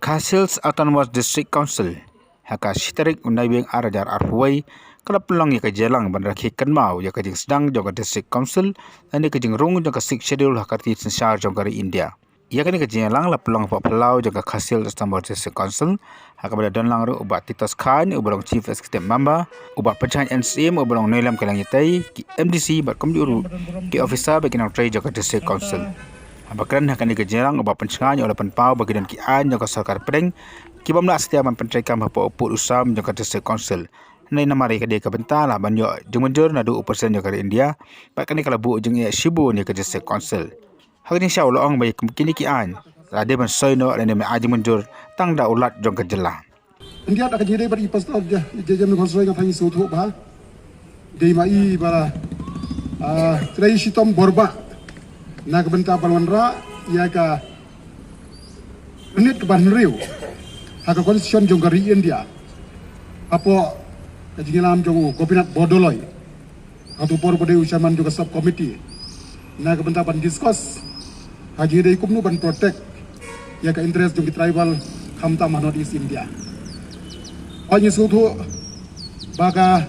Khasils Autonomous District Council haka shitarik unai beng arajar arhuai kala pelang ya kejelang ban rakhi kanmau ya kajing sedang jong district council ani kajing rung jong sik schedule hakati sensar jong kari India ya kani kajing lang la pelang pa pelau jong Khasils Autonomous District Council haka bada don lang ru ubat Titos Khan ubalong chief executive member ubat pencahayaan NCM ubalong nelam kelang yatai ki MDC bat komjuru ki officer baginang tray jong district council Abakran hakan dikejarang ubah pencengahnya oleh penpau bagian kian jangka sarkar pedeng kibam nak setia mempencaikan apa uput usam jangka district council nai nama mereka dia kebentar lah banyak jumujur nadu upersen jangka India bahkan kalau bu jeng ia shibu ni ke district council hakan insya Allah orang baik kini kian ada mensoi no dan dia aji munjur tang da ulat jangka jelah India tak jadi beri pasal jam konsolnya tangi suatu bah di mai bara tradisi tom borba nak bentar palwanra ia ka unit ke Banriu haka konstitusi jonggari India apa kajingilam jongu Gopinath Bodoloi atau por pada usaman juga sub committee nak bentar ban discuss haji dei kumnu ban protect ia ka interest jongi tribal khamta North East India Ani suatu baga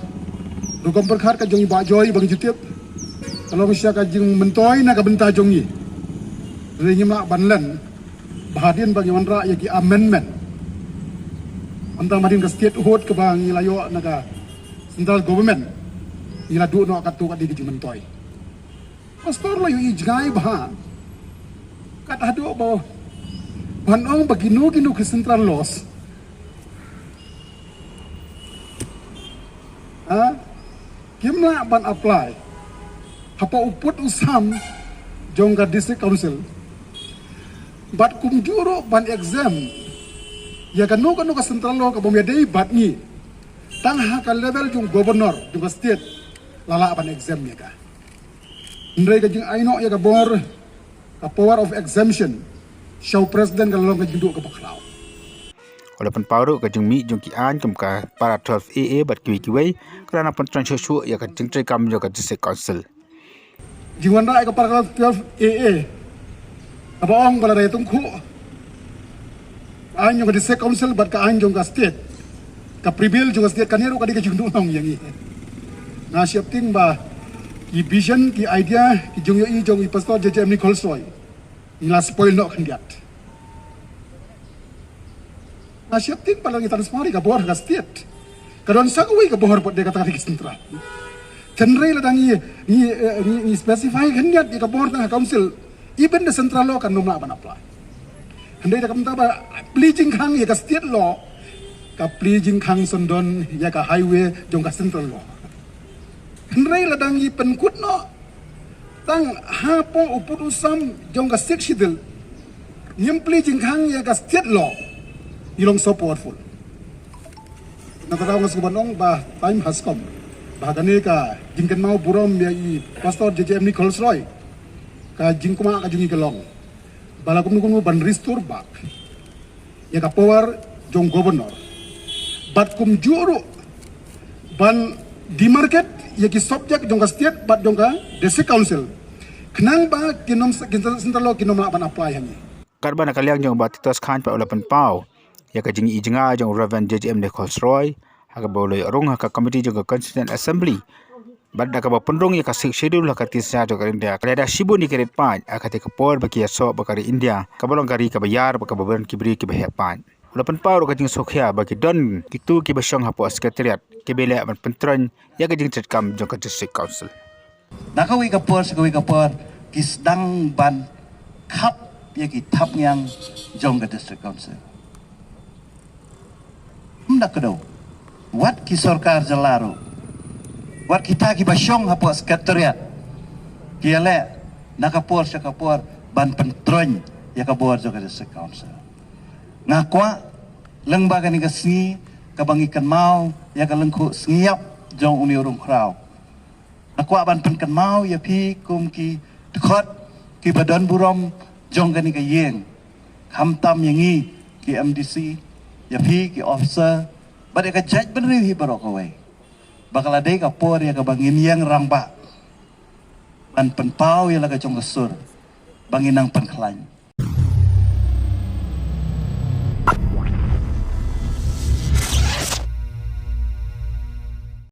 dukom perkhar ka jongi ba joy bang jutip kalau misalnya kajing mentoi nak bentar jongi, rengi mak banlan, bahadian bagi wanra yaki amendment. Antara madin ke state hood ke bang ilayo naga central government, ila dua nak katu kat di kajing mentoi. Pastor lo yu ijgai bahan, kat adu bawa banong bagi nu ke central loss. Gimana ban apply? Apa uput usam jongga district council bat kumjuro ban exam ya kan no ka central lo ka bomedei bat ni tang ha ka level jung governor jung state lala ban exam ya ka ndai ka jing aino ya ka bor ka power of exemption show president ka long ka jing ka baklau oleh penparu ka jung mi jung kian kum ka para 12 AA bat kiwi kerana pentran susu ya ka jing kam jong ka district council Jiwan rai ke paragraf 12 AA apa orang pada dari tungku an yang di district council bat ka an jong ka state ka prebil jong state kanero ka di ka jung nong yang i na siap ting ba ki vision ki idea ki jong yo i jong i pastor JJM Nicole Soy ila spoil no kandiat na siap ting pa lang transmari ka bor ka state kadon sagui ka bor pot de ka tarik sentral Cendera lah dangi ni specify hendak di kabor tengah council even the central law kan nomor apa apply hendak dah kata apa pleasing kang ya ka state law ka pleasing kang sondon ya ka highway jong ka central law hendak lah dangi penkut no tang hapo uput usam jong ka state schedule nyem pleasing kang ya ka state law ilong so powerful nakatawa ng subanong ba time has come Bahkan ni ka jingkan mau buram ya i pastor JJM Nicole Roy ka jingkuma ka jungi kelong balakum nukum ban restore back ya ka power jong governor bat kum juru ban di market ya ki subject jong ka state bat jong ka district council kenang ba kinom sentalo kinom ban apply hani karban kaliang jong bat Titos Khan pa oleh penpau ya ka jingi ijenga jong Reverend JJM Nicole Roy haka boleh rong haka committee juga constituent assembly badda ka pendong ya ka schedule haka tisya juga India kada shibu ni keret pan haka te kapor baki so bakari India ka bolong kari ka bayar baka babaran kibri ki bahepan ulapan pau ka jing sokhya baki don kitu ki basyong hapo sekretariat ki bele ban pentron ya ka jing tretkam jong ka district council nakawi kapor kisdang ban kap ya ki tap yang jong ka district council ndak kedo Wat ki sarkar jalaru, wat kita ki basyong hapo sekretariat, kiale nakapor ban pentron ya kabor juga district council. Ngakwa lembaga ni kasni kabangikan mau ya kalengku sengiap jong uni urung krau. Nakwa ban penkan mau ya pi kum ki dekot ki badan burom jong kani ka yeng, hamtam yangi ki MDC ya pi ki officer Pada ka judge bener hi barok away. Bakal ada ka por ya ka bangin yang rangba. Ban penpau ya laga jong kesur. Banginang penklaim.